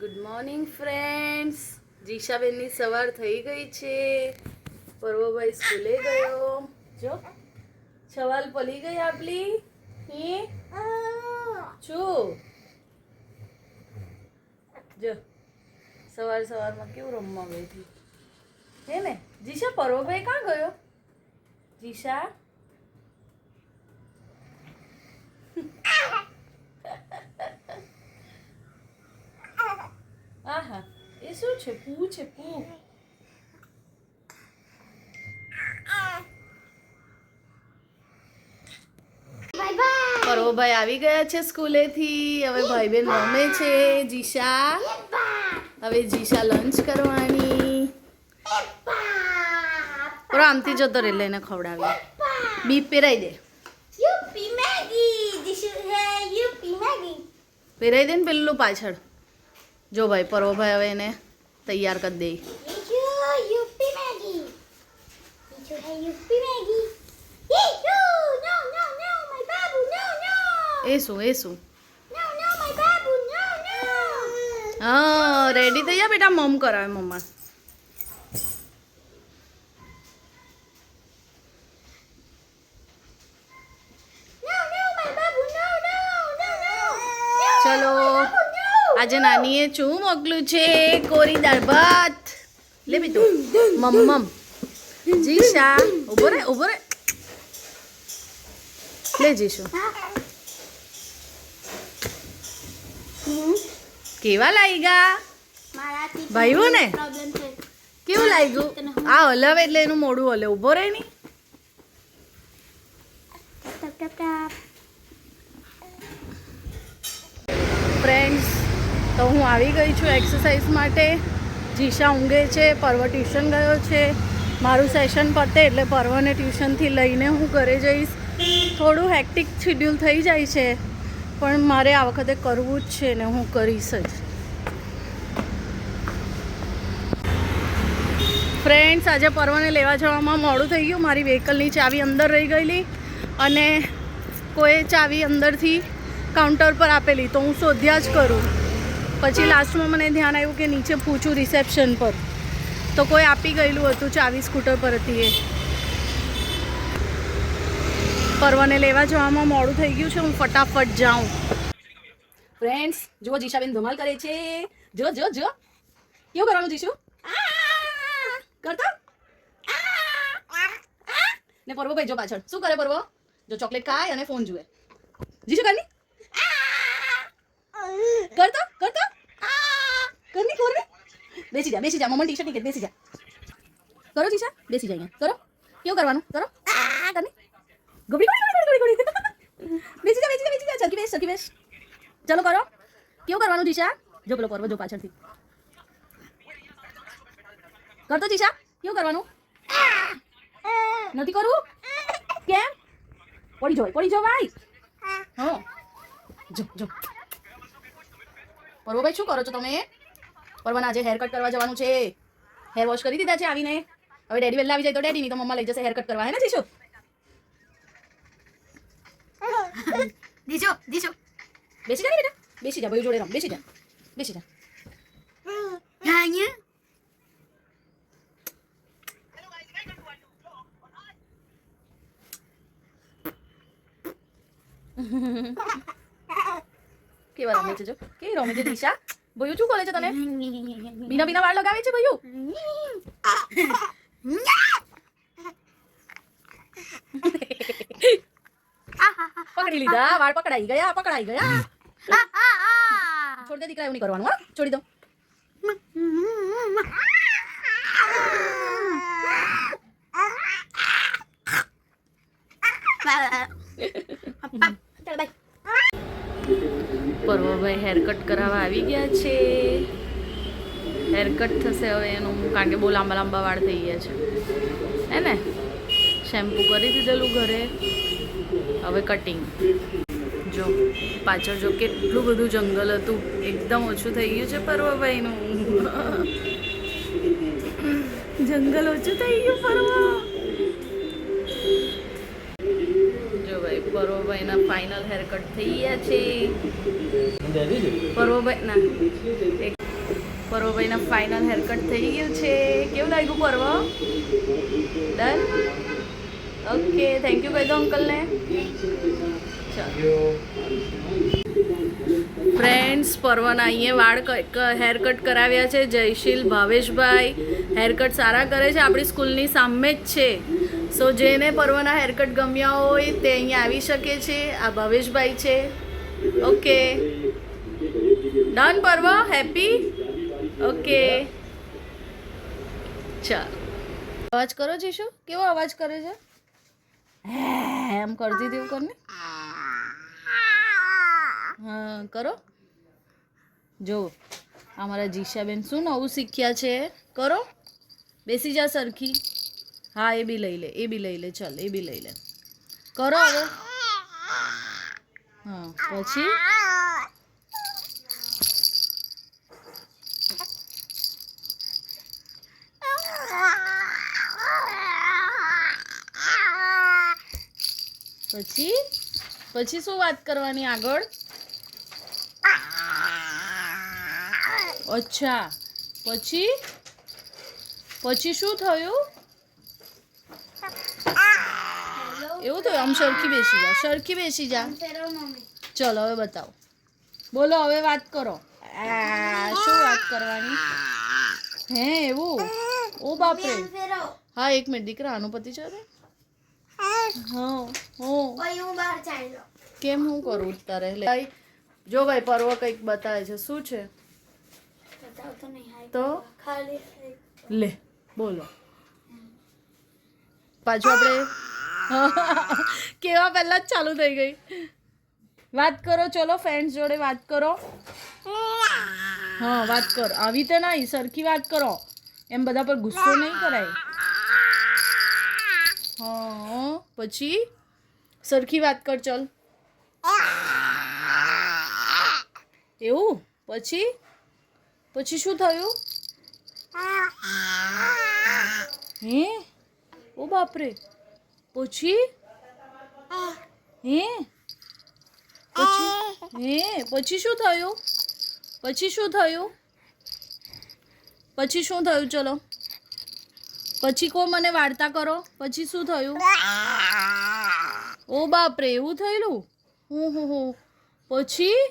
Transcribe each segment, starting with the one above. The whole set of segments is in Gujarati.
Good morning friends. જીશાબેનની સવાર થઈ ગઈ છે. પર્વભાઈ સ્કૂલે ગયો. જો છવાલ પલી ગઈ આપલી. હે છું જો સવાર સવારમાં કેવું રમવા બેઠી હે ને. જીશા પર્વભાઈ ક્યાં ગયો? જીશા આહા એ શું છે? પૂ છે પૂ. પર્વભાઈ આવી ગયા છે સ્કૂલેથી. હવે ભાઈ બેન રમે છે. જીશા હવે જીશા લંચ કરવાની. પણ આમથી જતો રે લઈને ખવડાવી. બીપ પહેરાઈ દે. પહેરાઈ દે ને પેલું પાછળ. જો ભાઈ પર્વભાઈ હવે એને તૈયાર કરી દે. એ શું હા રેડી થઈ જા બેટા. મમ કરાવે મમ્મા. ચલો આજે નાનીએ શું મોકલું છે? કોરી દાળ ભાત. લે બીજું મમ. જીશા ઉભો રે લે જીશું. કેવા લાગ્યા ભાઈઓ ને? કેવું લાગ્યું? આ હલાવે એટલે એનું મોઢું હલે. ઉભો રહે ની. ફ્રેન્ડ્સ તો હું આવી ગઈ છું એક્સરસાઇઝ માટે. જીશા ઊંઘે છે. પર્વ ટ્યુશન ગયો છે. મારું સેશન પતે એટલે પર્વને ટ્યુશનથી લઈને હું ઘરે જઈશ. થોડું હેક્ટિક શેડ્યુલ થઈ જાય છે પણ મારે આ વખતે કરવું જ છે ને હું કરીશ જ. ફ્રેન્ડ્સ આજે પર્વને લેવા જવામાં મોડું થઈ ગયું. મારી વ્હીકલની ચાવી અંદર રહી ગયેલી અને કોઈ ચાવી અંદરથી કાઉન્ટર પર આપેલી તો હું શોધ્યા જ કરું. પછી લાસ્ટમાં મને ધ્યાન આવ્યું કે નીચે પૂછું રિસેપ્શન પર તો કોઈ આપી ગયેલું હતું. ચાવી સ્કૂટર પર હતી. એ પર્વને લેવા જવામાં મોડું થઈ ગયું છે. હું ફટાફટ જાઉં. ફ્રેન્ડ્સ જુઓ જીશાબેન ધમાલ કરે છે. જો કેવું કરવાનું જીશુ? કરતો ને પર્વ ભાઈ જો પાછળ શું કરે? પર્વ જો ચોકલેટ ખાય અને ફોન જુએ. જીશુ કરની કરતો કરની કોર બેસી જા મમ્મા ટી શર્ટ ની કે બેસી જા. કરો જીશા બેસી જા. અહીંયા કરો. કેવું કરવાનું? કરો કરની ગોબડી બેસી જા. સરખી બેસ. ચલો કરો. કેવું કરવાનું જીશા? જો પેલો પર્વ જો પાછળથી કરતો. જીશા કેવું કરવાનું? નથી કરવું? કેમ? પડી જો ભાઈ. હા જો પર્વભાઈ શું કરો છો તમે? પર્વને આજે હેર કટ કરવા જવાનું છે. હેર વોશ કરી દીધા છે આવીને. હવે ડેડી વહેલા આવી જાય તો ડેડી, નહીં તો મમ્મા લઈ જશે હેર કટ કરવા. હે ને જીશુ? દીજો બેસી જા બેટા. બેસી જા ભાઈ જોડે રમ. બેસી જા. કેવા રમે છે? જો કેવી રમે છે દિશા. ભયું શું કરે છે તને? બીના વાળ લગાવે છે ભયું. પકડી લીધા. વાળ પકડાઈ ગયા. છોડી દે દીકરા, એવું નહીં કરવાનું. હા છોડી દો. પર્વભાઈ હેરકટ કરાવવા આવી ગયા છે. હેરકટ થશે હવે એનું, કારણ કે બહુ લાંબા વાળ થઈ ગયા છે. હે ને? શેમ્પૂ કરી દીધેલું ઘરે. હવે કટિંગ. જો પાછળ જો કેટલું બધું જંગલ હતું. એકદમ ઓછું થઈ ગયું છે પર્વભાઈનું. જંગલ ઓછું થઈ ગયું પર્વ. જો ભાઈ પર્વભાઈના ફાઇનલ હેરકટ થઈ ગયા છે. પર્વભાઈ ના પર્વભાઈના ફાઇનલ હેરકટ થઈ ગયું છે. કેવું લાગ્યું પર્વ? ડન. ઓકે, થેન્ક યુ કહી દો અંકલને. ચાલો ફ્રેન્ડ્સ, પર્વના અહીંયા વાળ હેર કટ કરાવ્યા છે. જયશીલ ભાવેશભાઈ હેરકટ સારા કરે છે, આપણી સ્કૂલની સામે જ છે. સો જેને પર્વના હેરકટ ગમ્યા હોય તે અહીંયા આવી શકે છે. આ ભાવેશભાઈ છે. ઓકે ડન પર્વ, હેપી. ઓકે ચાલો અવાજ કરો જીશુ. કેવો અવાજ કરે છે? એમ કરતી હતી એવું કરને. હા કરો. જો અમારા જીશાબેન શું નવું શીખ્યા છે. કરો, બેસી જા સરખી. હા એ બી લઈ લે, એ બી લઈ લે. ચાલ એ બી લઈ લે. કરો હવે. હા પછી પછી પછી શું વાત કરવાની આગળ? અચ્છા પછી પછી શું થયું? એવું થયું? આમ સરખી બેસી જા, સરખી બેસી જા. ચલો હવે બતાવો. બોલો હવે વાત કરો. શું વાત કરવાની? હે એવું? ઓ બાપરે. હા એક મિનિટ દીકરા, આનું પતિ છે. કેમ હું કરું તારે? જો ભાઈ પર્વ કંઈક બતાવે છે. શું છે? તો લે બોલો. પાછું આપણે કેવા પહેલા જ ચાલુ થઈ ગઈ. વાત કરો, ચલો ફ્રેન્ડ્સ જોડે વાત કરો. હા વાત કરો. આવી તો નહીં, સરખી વાત કરો. એમ બધા પર ગુસ્સો નહીં કરાય. હા પછી સરખી વાત કર. ચલ એવું? પછી પછી શું થયું? હે ઓ બાપરે. પછી હે પછી હે પછી શું થયું? પછી શું થયું? પછી શું થયું? ચલો પછી કો મને વાર્તા કરો. પછી શું થયું? ઓ બાપરે એવું થયેલું? હું પછી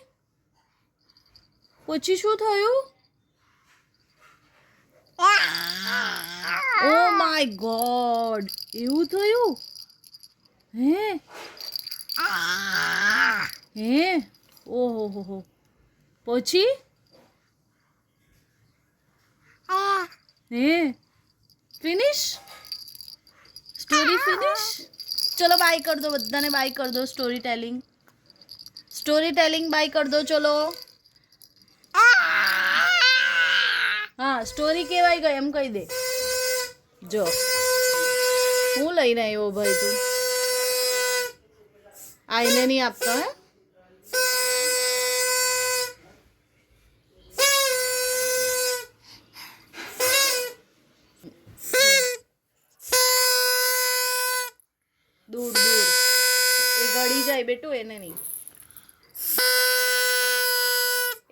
પછી શું થયું? ઓ માય ગોડ, એવું થયું? હે હે ઓહો હો. પછી હે ફિનિશ? Story finish? ચલો બાય કર દો બધાને. બાય કર દો. સ્ટોરી ટેલિંગ બાય કર દો. ચલો હા સ્ટોરી કેવાય ગઈ એમ કહી દે. જો હું લઈને આવ્યો ભાઈ. તું આઈને નહીં આપતો હે? દૂર દૂર એ ગળી જાય બેટું, એને નહીં.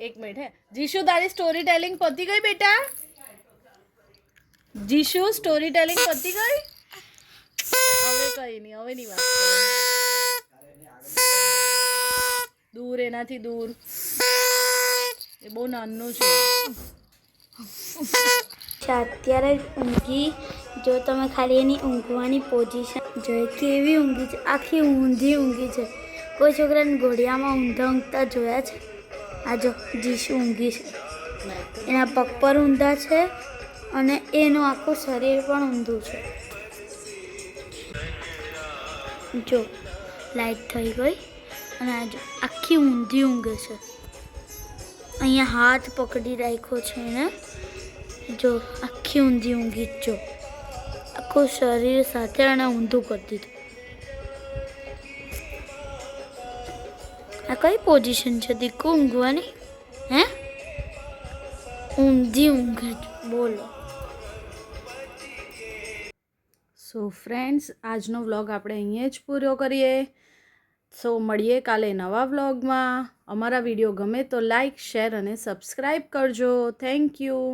એક મિનિટ હે જીશુ, તારી સ્ટોરી ટેલિંગ પતી ગઈ બેટા? જીશુ સ્ટોરી ટેલિંગ પતી ગઈ? હવે કઈ નહીં, હવે નહીં વાત કરો. દૂર, એનાથી દૂર. એ બહુ નાનું છે. અત્યારે ઊંઘી. જો તમે ખાલી એની ઊંઘવાની પોઝિશન જોઈએ, કેવી ઊંઘી છે. આખી ઊંધી ઊંઘી છે. કોઈ છોકરાને ઘોડિયામાં ઊંઘતા જોયા છે? આ જો જીશુ ઊંઘી છે. એના પગ પર ઊંધા છે અને એનું આખું શરીર પણ ઊંધું છે. જો લાઈટ થઈ ગઈ અને આ જો આખી ઊંધી ઊંઘે છે. અહીંયા હાથ પકડી રાખ્યો છે એને. જો આખી ઊંધી ઊંઘી જ. જો આખું શરીર સાથે એને ઊંધું કરી દીધું. આ કઈ પોઝિશન છે દીકુ ઊંઘવાની? હે ઊંધી ઊંઘે જ. બોલો. સો ફ્રેન્ડ્સ, આજનો વ્લોગ આપણે અહીંયા જ પૂરો કરીએ. સો મળીએ કાલે નવા વ્લોગમાં. અમારા વિડીયો ગમે તો લાઈક, શેર અને સબસ્ક્રાઈબ કરજો. Thank you.